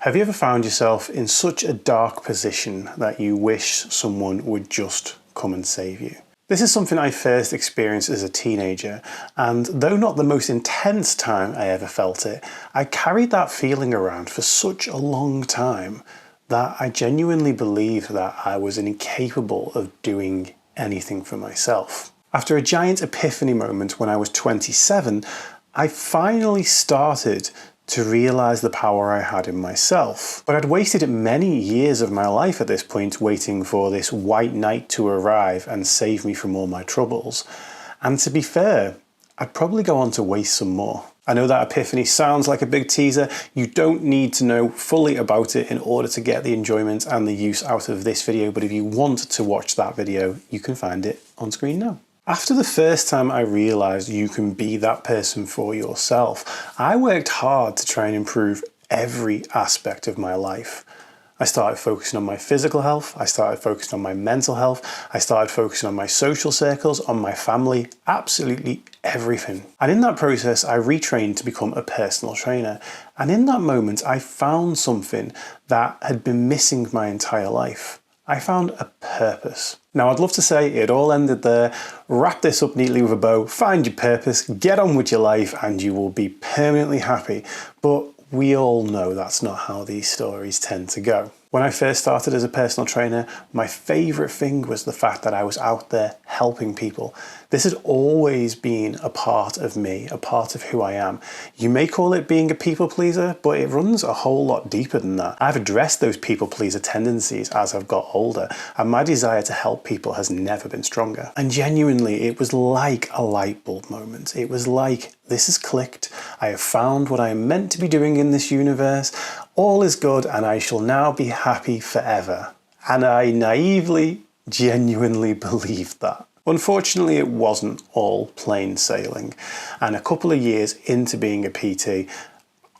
Have you ever found yourself in such a dark position that you wish someone would just come and save you? This is something I first experienced as a teenager, and though not the most intense time I ever felt it, I carried that feeling around for such a long time that I genuinely believed that I was incapable of doing anything for myself. After a giant epiphany moment when I was 27, I finally started to realize the power I had in myself. But I'd wasted many years of my life at this point waiting for this white knight to arrive and save me from all my troubles. And to be fair, I'd probably go on to waste some more. I know that epiphany sounds like a big teaser. You don't need to know fully about it in order to get the enjoyment and the use out of this video, but if you want to watch that video, you can find it on screen now. After the first time I realised you can be that person for yourself, I worked hard to try and improve every aspect of my life. I started focusing on my physical health, I started focusing on my mental health, I started focusing on my social circles, on my family, absolutely everything. And in that process, I retrained to become a personal trainer. And in that moment, I found something that had been missing my entire life. I found a purpose. Now, I'd love to say it all ended there. Wrap this up neatly with a bow, find your purpose, get on with your life, and you will be permanently happy. But we all know that's not how these stories tend to go. When I first started as a personal trainer, my favourite thing was the fact that I was out there helping people. This had always been a part of me, a part of who I am. You may call it being a people pleaser, but it runs a whole lot deeper than that. I've addressed those people pleaser tendencies as I've got older, and my desire to help people has never been stronger. And genuinely, it was like a light bulb moment. It was like, this has clicked. I have found what I am meant to be doing in this universe. All is good and I shall now be happy forever. And I naively, genuinely believed that. Unfortunately, it wasn't all plain sailing. And a couple of years into being a PT,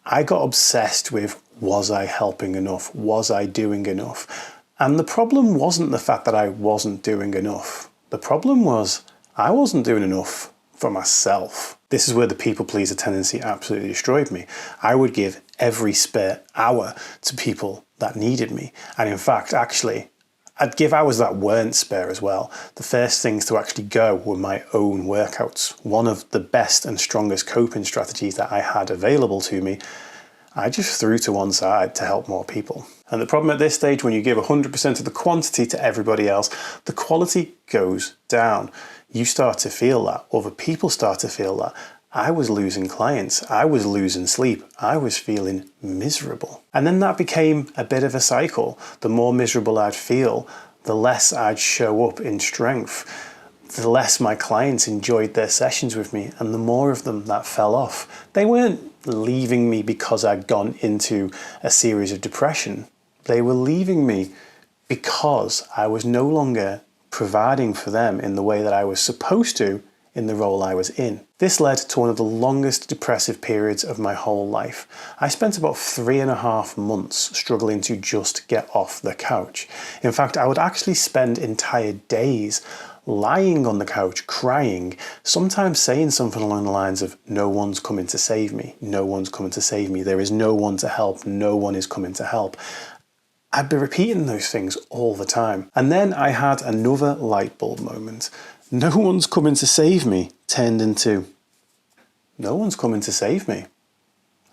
I got obsessed with, was I helping enough? Was I doing enough? And the problem wasn't the fact that I wasn't doing enough. The problem was I wasn't doing enough for myself. This is where the people pleaser tendency absolutely destroyed me. I would give every spare hour to people that needed me. And in fact, actually, I'd give hours that weren't spare as well. The first things to actually go were my own workouts. One of the best and strongest coping strategies that I had available to me, I just threw to one side to help more people. And the problem at this stage, when you give 100% of the quantity to everybody else, the quality goes down. You start to feel that, other people start to feel that. I was losing clients, I was losing sleep, I was feeling miserable. And then that became a bit of a cycle. The more miserable I'd feel, the less I'd show up in strength, the less my clients enjoyed their sessions with me, and the more of them that fell off. They weren't leaving me because I'd gone into a series of depression. They were leaving me because I was no longer providing for them in the way that I was supposed to in the role I was in. This led to one of the longest depressive periods of my whole life. I spent about 3.5 months struggling to just get off the couch. In fact, I would actually spend entire days lying on the couch, crying, sometimes saying something along the lines of, no one's coming to save me, no one's coming to save me, there is no one to help, no one is coming to help. I'd be repeating those things all the time. And then I had another light bulb moment. No one's coming to save me turned into, no one's coming to save me.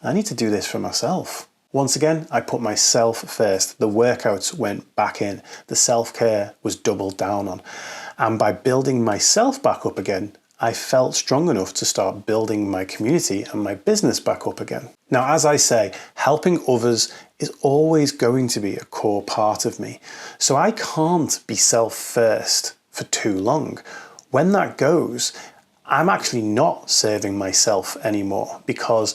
I need to do this for myself. Once again, I put myself first. The workouts went back in. The self-care was doubled down on. And by building myself back up again, I felt strong enough to start building my community and my business back up again. Now, as I say, helping others is always going to be a core part of me. So I can't be self-first for too long. When that goes, I'm actually not serving myself anymore because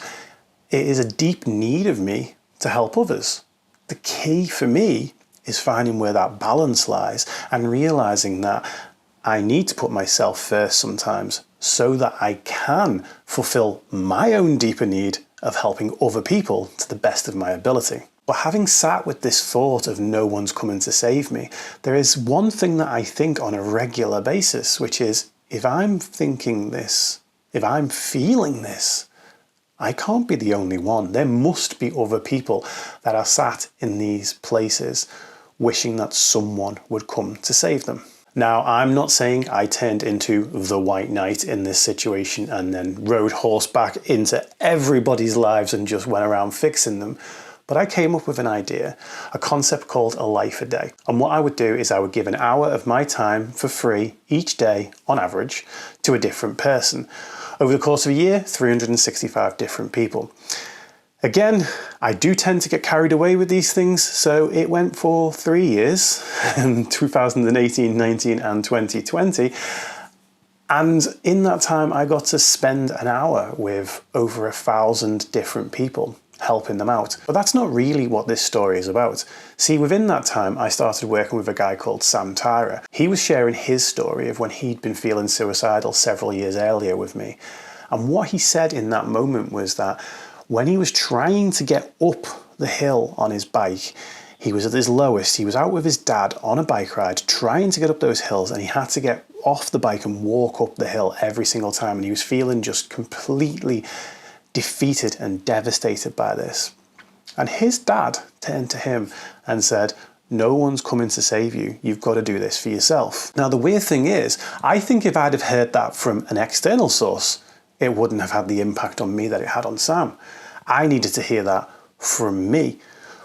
it is a deep need of me to help others. The key for me is finding where that balance lies and realizing that I need to put myself first sometimes so that I can fulfill my own deeper need of helping other people to the best of my ability. But having sat with this thought of no one's coming to save me, there is one thing that I think on a regular basis, which is if I'm thinking this, if I'm feeling this, I can't be the only one. There must be other people that are sat in these places wishing that someone would come to save them. Now, I'm not saying I turned into the white knight in this situation and then rode horseback into everybody's lives and just went around fixing them. But I came up with an idea, a concept called a life a day. And what I would do is I would give an hour of my time for free each day, on average, to a different person. Over the course of a year, 365 different people. Again, I do tend to get carried away with these things, so it went for 3 years, 2018, 19 and 2020. And in that time, I got to spend an hour with over 1,000 different people, helping them out. But that's not really what this story is about. See, within that time, I started working with a guy called Tyrer. He was sharing his story of when he'd been feeling suicidal several years earlier with me. And what he said in that moment was that when he was trying to get up the hill on his bike, he was at his lowest. He was out with his dad on a bike ride, trying to get up those hills, and he had to get off the bike and walk up the hill every single time. And he was feeling just completely defeated and devastated by this. And his dad turned to him and said, "No one's coming to save you. You've got to do this for yourself." Now, the weird thing is, I think if I'd have heard that from an external source, it wouldn't have had the impact on me that it had on Sam. I needed to hear that from me.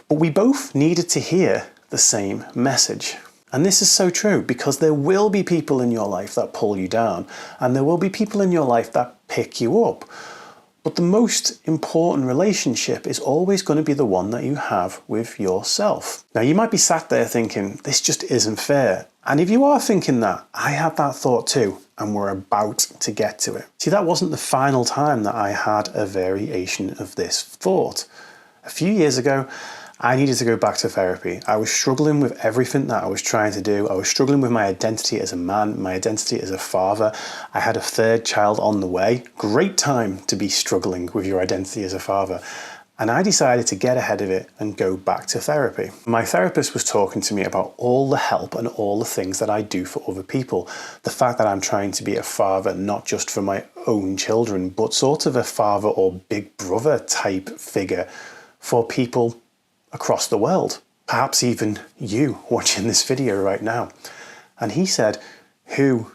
But we both needed to hear the same message. And this is so true, because there will be people in your life that pull you down, and there will be people in your life that pick you up. But the most important relationship is always going to be the one that you have with yourself. Now, you might be sat there thinking, this just isn't fair. And if you are thinking that, I had that thought too, and we're about to get to it. See, that wasn't the final time that I had a variation of this thought. A few years ago, I needed to go back to therapy. I was struggling with everything that I was trying to do. I was struggling with my identity as a man, my identity as a father. I had a third child on the way. Great time to be struggling with your identity as a father. And I decided to get ahead of it and go back to therapy. My therapist was talking to me about all the help and all the things that I do for other people. The fact that I'm trying to be a father, not just for my own children, but sort of a father or big brother type figure for people across the world. Perhaps even you watching this video right now. And he said, "Who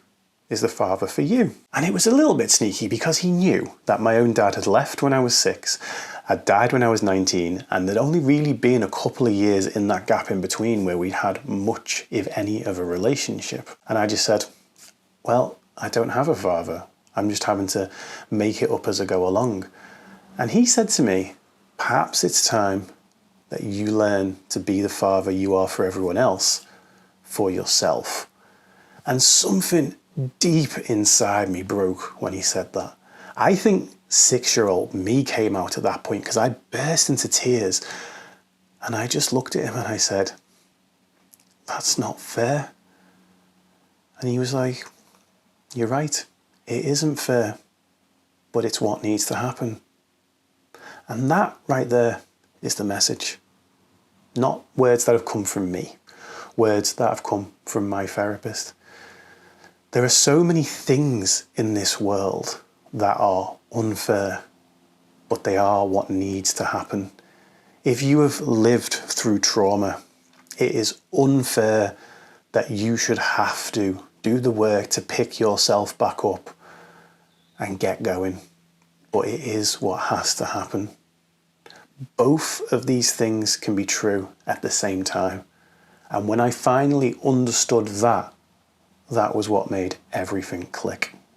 is the father for you?" And it was a little bit sneaky, because he knew that my own dad had left when I was 6, had died when I was 19, and there'd only really been a couple of years in that gap in between where we'd had much, if any, of a relationship. And I just said, well, I don't have a father. I'm just having to make it up as I go along. And he said to me, perhaps it's time that you learn to be the father you are for everyone else, for yourself. And something deep inside me broke when he said that. I think 6-year-old me came out at that point, because I burst into tears, and I just looked at him and I said, "That's not fair." And he was like, "You're right, it isn't fair, but it's what needs to happen." And that right there is the message. Not words that have come from me, words that have come from my therapist. There are so many things in this world that are unfair, but they are what needs to happen. If you have lived through trauma, it is unfair that you should have to do the work to pick yourself back up and get going. But it is what has to happen. Both of these things can be true at the same time. And when I finally understood that, that was what made everything click.